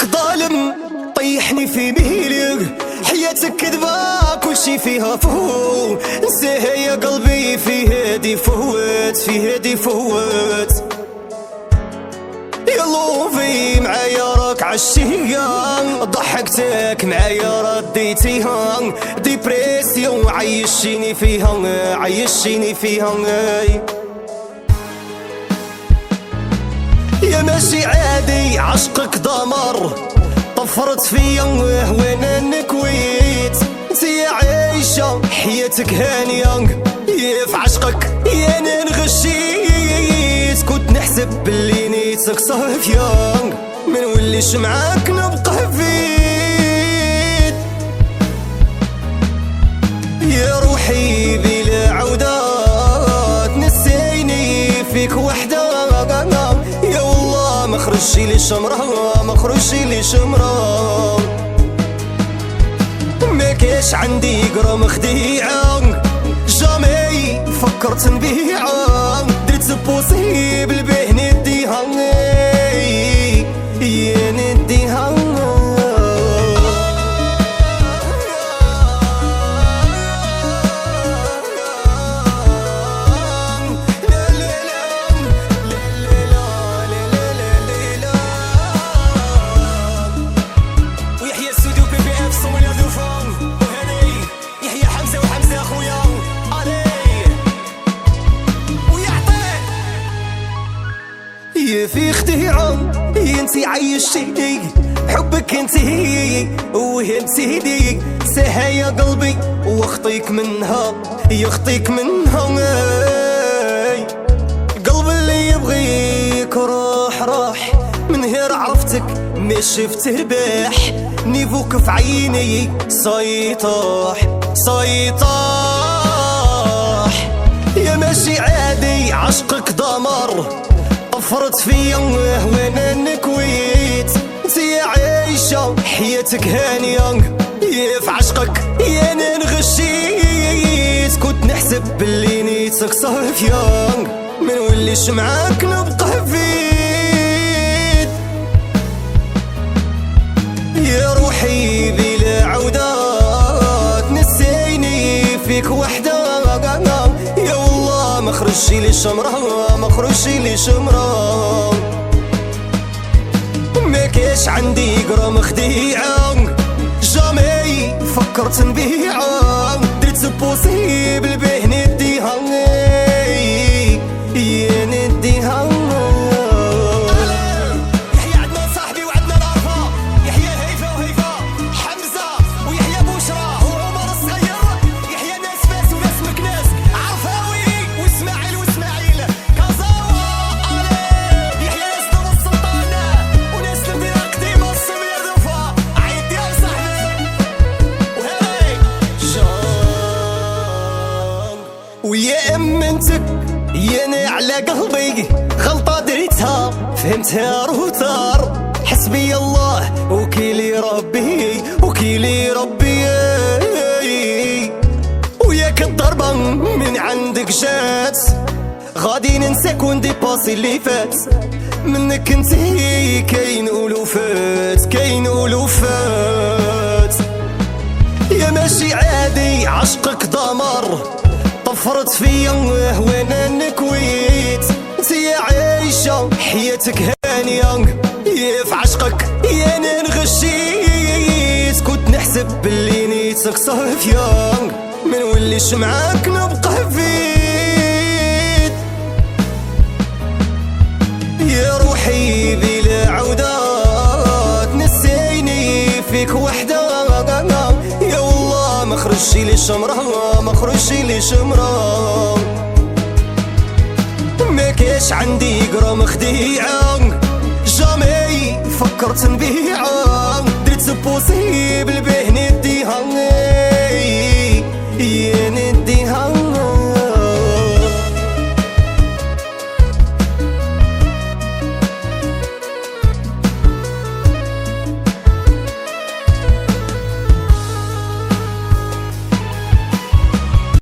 عشقك ظالم طيحني في ميلك، حياتك كذبة كلشي فيها فهو، انساها يا قلبي في هادي فوت، في هادي فوت. يا لوفي معايا راك عشتيها، ضحكتك معايا رديتيها، ديبريسيون عيشيني فيها، عيشيني فيها. يا ماشي عادي عشقك دمر، طفرت فيا وانا نكويت، انتي عايشة حياتك هانية، يا في عشقك يا انا نغشيت، كنت نحسب باللي نيتك صافية، ما نوليش معاك نبقى فيك. يا روحي بلا عودة تنسيني فيك وحدة، يا والله ما خرجتي لي شمرة، ما خرجتي لي شمرة، ما كاش عندي قرام خديعة، جامي فكرت نبيعها، درت بوسيبل بيه نديها، يا نديها. في اختيار انتي عيشتيني، حبك انتي وهمتيني، ساها يا قلبي واخطيك منها، يخطيك منها. قلب اللي يبغيك راح من هير عرفتك ما شفت رباح، نيفوك في عيني صيطاح صيطاح. يا ماشي عادي عشقك دمر، طفرت فيا وانا نكويت، انتي عايشة حياتك هانية، يا في عشقك يا انا نغشيت، كنت نحسب باللي نيتك صافية، ما نوليش معاك نبقى فيك. يا روحي بلا عودة تنسيني فيك وحدة، يا والله ما خرجتي لي شمرة، ما خرجتي لي شمرة، ما كاش عندي قرام خديعة، جامي فكرت نبيعها، درت بوسيبل بيه نديها، يا نديها. ويا امنتك يا انا على قلبي غلطة دريتها، فهمتها روتار، حسبي الله وكيلي ربي، وكيلي ربي. وياك الضربة من عندك جات، غادي ننساك ونديباسي اللي فات، منك انتي كاين ألوفات، كاين ألوفات. يا ماشي عادي عشقك دمر، طفرت فيا وانا نكويت، انتي عايشة حياتك هانية، يا في عشقك يا انا نغشيت، كنت نحسب باللي نيتك صافية، ما نوليش معاك نبقى فيك. يا روحي بلا عودة تنسيني فيك وحدة، يا والله ما خرجتي لي شمرة، ما خرجتي لي شمرة، ما كاش عندي قرام خديعة، جامي فكرت نبيعها، درت بوسيبل